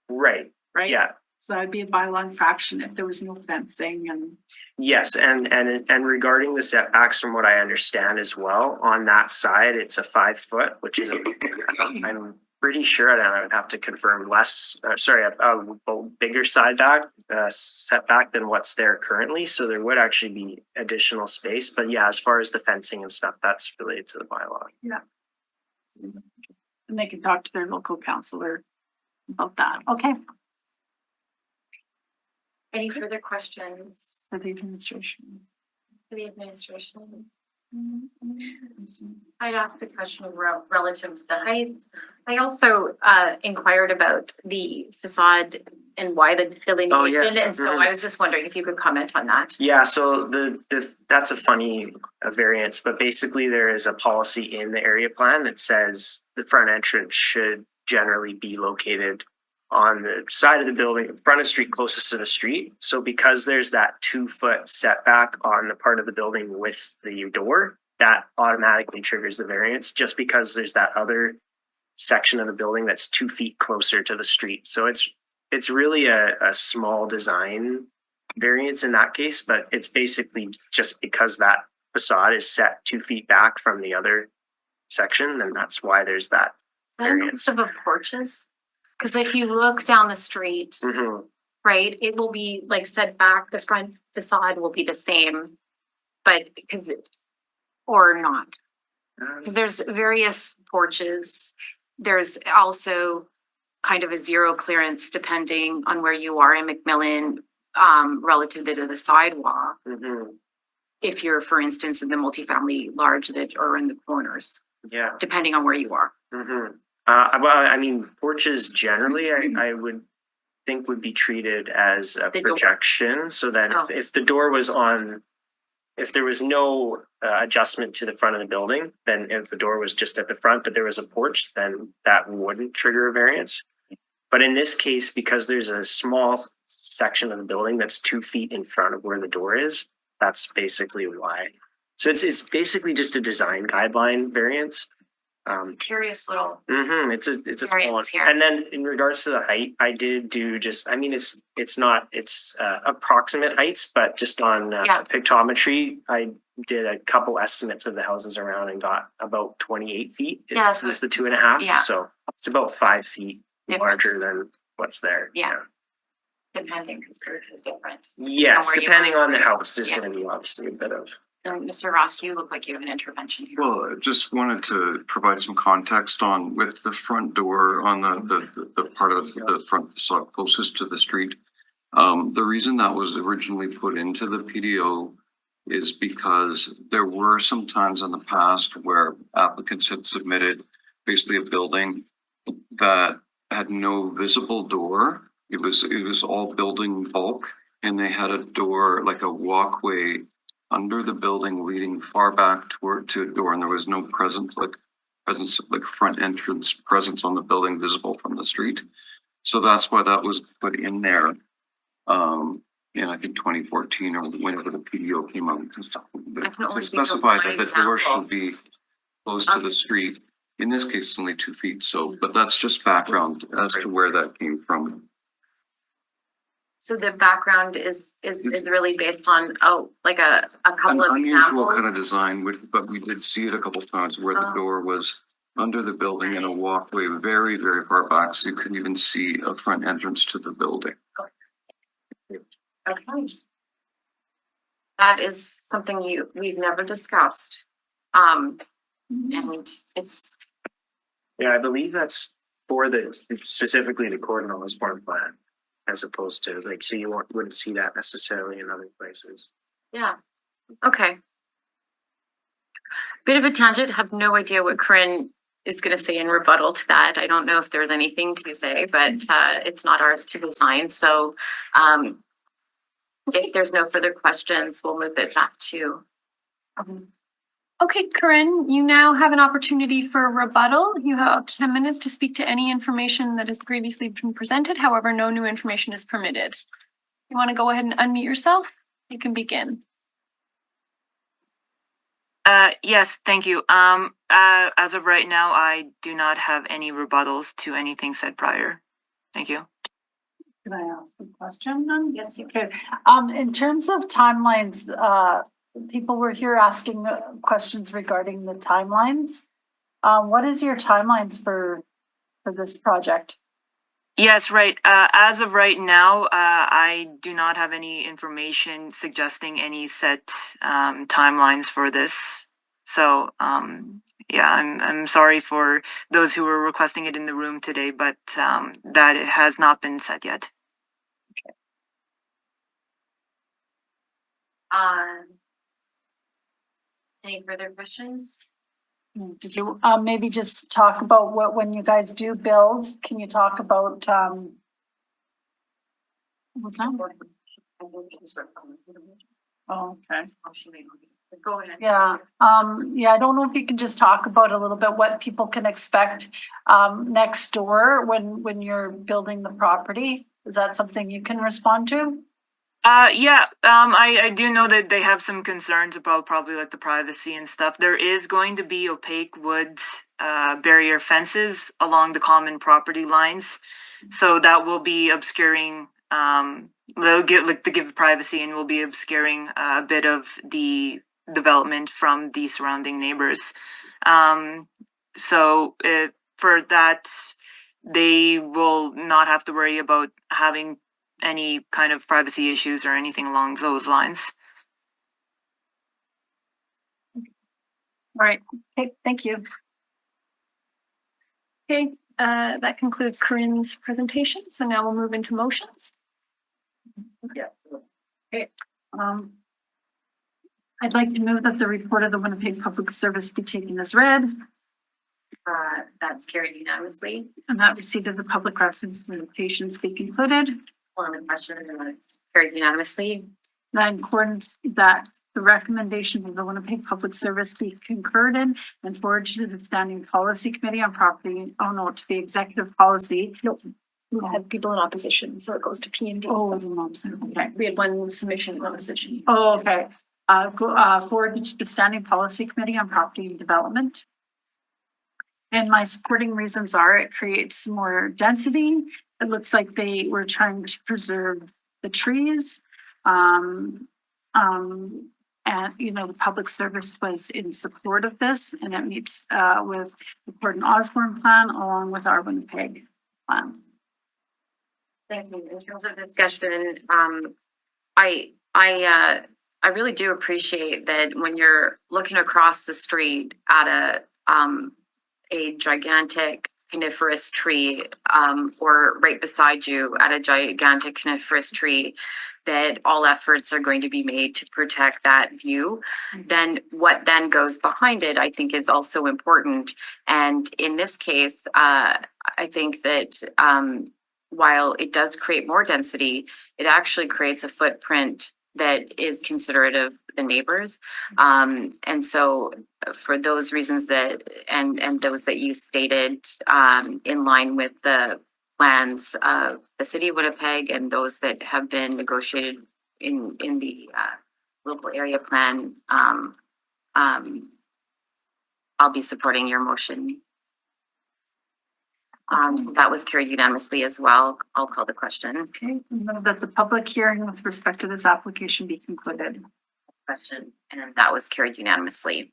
right. right? Yeah. So that'd be a bylaw infraction if there was no fencing and. Yes, and regarding the setbacks, from what I understand as well, on that side, it's a 5 foot, which is I'm pretty sure that I would have to confirm a bigger setback than what's there currently. So there would actually be additional space. But yeah, as far as the fencing and stuff, that's related to the bylaw. Yeah. And they can talk to their local councillor about that. Okay. Any further questions For the administration. for the administration? I'd ask the question relative to the heights. I also inquired about the facade and why the delineation, and so I was just wondering if you could comment on that. Yeah, so that's a funny variance, but basically there is a policy in the area plan that says the front entrance should generally be located on the side of the building, front of the street closest to the street. So because there's that 2 foot setback on the part of the building with the door, that automatically triggers the variance, just because there's that other section of the building that's 2 feet closer to the street. So it's really a small design variance in that case, but it's basically just because that facade is set 2 feet back from the other section, and that's why there's that variance. Of porches, because if you look down the street, Mhm. right, it will be like set back, the front facade will be the same, but because or not. There's various porches. There's also kind of a zero clearance depending on where you are in McMillan, relative to the sidewalk. Mhm. If you're, for instance, in the multifamily large that are in the corners, Yeah. depending on where you are. Mhm. Well, I mean, porches generally, I would think would be treated as a The door. projection, so that Oh. if the door was on, if there was no adjustment to the front of the building, then if the door was just at the front, but there was a porch, then that wouldn't trigger a variance. But in this case, because there's a small section of the building that's 2 feet in front of where the door is, that's basically why. So it's basically just a design guideline variance. Curious little. It's a small one. Variance here. And then in regards to the height, I did do just, I mean, it's approximate heights, but just on Yeah. pictometry, I did a couple estimates of the houses around and got about 28 feet. Yeah, This is the 2.5. yeah. So it's about 5 feet Difference. larger than what's there. Yeah. Depending, because church is different. Yes, where you depending are. on the house, there's Yeah. going to be obviously a bit of. And Mr. Ross, you look like you have an intervention here. Well, I just wanted to provide some context on with the front door on the part of the front facade closest to the street. The reason that was originally put into the PDO is because there were some times in the past where applicants had submitted basically a building that had no visible door. It was all building bulk, and they had a door, like a walkway under the building leading far back toward to a door, and there was no presence like front entrance presence on the building visible from the street. So that's why that was put in there. In I think 2014 or whenever the PDO came out. They specified that the door should be close to the street. In this case, it's only 2 feet. So, but that's just background as to where that came from. So the background is really based on, like a couple An of unusual examples. kind of design, but we did see it a couple of times where the door was under the building in a walkway very, very far back, so you couldn't even see a front entrance to the building. Okay. That is something we've never discussed. And it's, Yeah, I believe that's for specifically the Cornwallis Farm Plan, as opposed to like, so you wouldn't see that necessarily in other places. yeah, okay. Bit of a tangent, have no idea what Corinne is gonna say in rebuttal to that. I don't know if there's anything to say, but it's not ours to design, so if there's no further questions, we'll move it back to. Okay, Corinne, you now have an opportunity for rebuttal. You have up to 10 minutes to speak to any information that has previously been presented. However, no new information is permitted. You want to go ahead and unmute yourself? You can begin. Yes, thank you. As of right now, I do not have any rebuttals to anything said prior. Thank you. Can I ask a question then? Yes, you Okay, in terms of timelines, people were here asking questions regarding the timelines. What is your timelines for this project? Yes, right. As of right now, I do not have any information suggesting any set timelines for this. So, yeah, I'm sorry for those who were requesting it in the room today, but that it has not been set yet. Any further questions? Did you maybe just talk about what, when you guys do builds, can you talk about what's that? Oh, okay. Go ahead. Yeah, yeah, I don't know if you can just talk about a little bit what people can expect next door when you're building the property. Is that something you can respond to? Yeah, I do know that they have some concerns about probably like the privacy and stuff. There is going to be opaque wood barrier fences along the common property lines. So that will be obscuring, they'll to give privacy, and will be obscuring a bit of the development from the surrounding neighbors. So for that, they will not have to worry about having any kind of privacy issues or anything along those lines. All right. Okay, thank you. Okay, that concludes Corinne's presentation. So now we'll move into motions. Yeah. Okay. I'd like to move that the report of the Winnipeg Public Service be taken as read. That's carried unanimously. And that receipt of the public reference limitations be concluded. On the question, it's carried unanimously. That in accordance that the recommendations of the Winnipeg Public Service be concurred in and forwarded to the Standing Policy Committee on Property, to the Executive Policy. Nope. We had people in opposition, so it goes to P and D. Oh, it was an option. Okay. We had one submission in opposition. Oh, okay. Forward to the Standing Policy Committee on Property and Development. And my supporting reasons are it creates more density. It looks like they were trying to preserve the trees. And the public service was in support of this, and it meets with the Gordon Osborne plan along with our Winnipeg plan. Thank you. In terms of discussion, I really do appreciate that when you're looking across the street at a gigantic coniferous tree, or right beside you at a gigantic coniferous tree, that all efforts are going to be made to protect that view. Then what then goes behind it, I think, is also important. And in this case, I think that while it does create more density, it actually creates a footprint that is considerate of the neighbors. And so for those reasons that, and those that you stated, in line with the plans of the city of Winnipeg and those that have been negotiated in the local area plan, I'll be supporting your motion. So that was carried unanimously as well. I'll call the question. Okay, move that the public hearing with respect to this application be concluded. Question, and that was carried unanimously.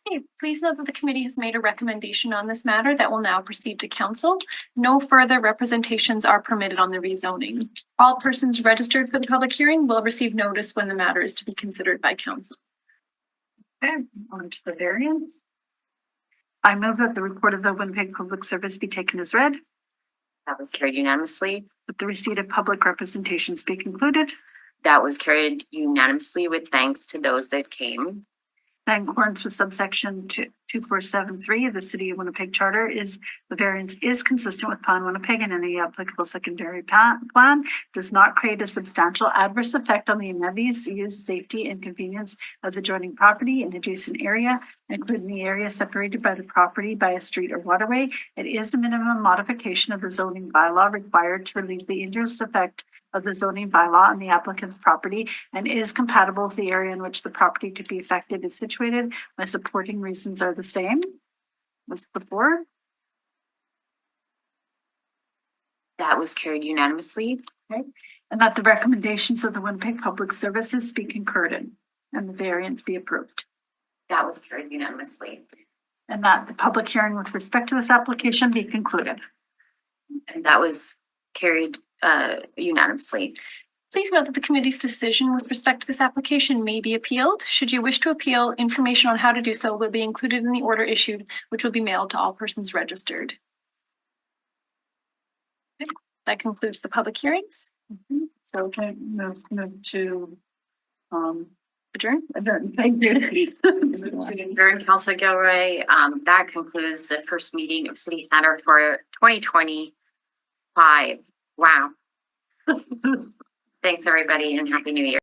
Okay, please note that the committee has made a recommendation on this matter that will now proceed to council. No further representations are permitted on the rezoning. All persons registered for the public hearing will receive notice when the matter is to be considered by council. Okay, on to the variance. I move that the report of the Winnipeg Public Service be taken as read. That was carried unanimously. That the receipt of public representations be concluded. That was carried unanimously with thanks to those that came. That in accordance with subsection 2473 of the City of Winnipeg Charter, the variance is consistent with Plan Winnipeg and any applicable secondary plan, does not create a substantial adverse effect on the amenities, use, safety, and convenience of the adjoining property and adjacent area, including the area separated by the property by a street or waterway. It is a minimum modification of the zoning bylaw required to relieve the injurious effect of the zoning bylaw on the applicant's property and is compatible with the area in which the property to be affected is situated. My supporting reasons are the same as before. That was carried unanimously. Okay. And that the recommendations of the Winnipeg Public Services be concurred in and the variance be approved. That was carried unanimously. And that the public hearing with respect to this application be concluded. And that was carried unanimously. Please note that the committee's decision with respect to this application may be appealed. Should you wish to appeal, information on how to do so will be included in the order issued, which will be mailed to all persons registered. Okay. That concludes the public hearings. So can I move to Adjourn? adjourn? Thank you. Adjourn, Councillor Gilroy. That concludes the first meeting of City Center for 2025. Wow. Thanks, everybody, and Happy New Year.